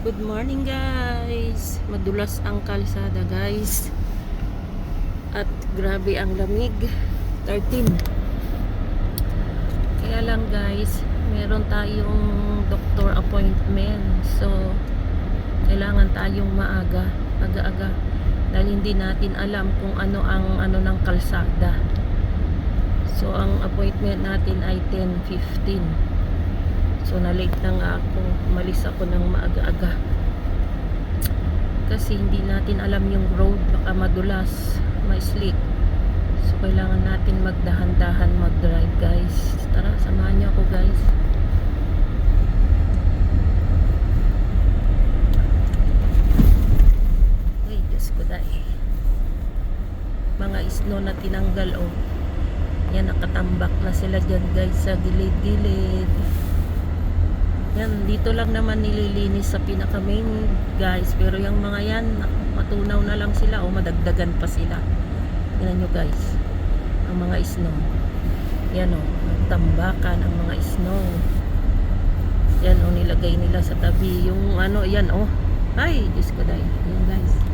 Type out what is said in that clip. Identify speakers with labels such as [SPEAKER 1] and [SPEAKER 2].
[SPEAKER 1] Good morning guys. Madulas ang kalsada guys. At grabe ang lamig. 13. Kaya lang guys, meron tayong doctor appointment. So, kailangan tayong maaga, aga-aga. Dahil hindi natin alam kung ano ang ng kalsada. So, ang appointment natin ay 10:15. So na-late na nga ako. Umalis ako ng maaga-aga. Kasi hindi natin alam yung road. Baka madulas, may slick. So kailangan natin magdahan-dahan mag-drive guys. Tara, samahan niyo ako guys. Ay, Diyos ko dahil. Mga snow na tinanggal oh. Yan, nakatambak na sila dyan guys sa gilid-gilid. Yan, dito lang naman nililinis sa pinaka-main guys. Pero yung mga yan, matunaw na lang sila o madagdagan pa sila. Yan nyo guys. Ang mga snow. Yan o, tambakan ang mga snow. Yan o, nilagay nila sa tabi. Yung ano, yan o. Ay, Diyos ko dahil. Yan guys.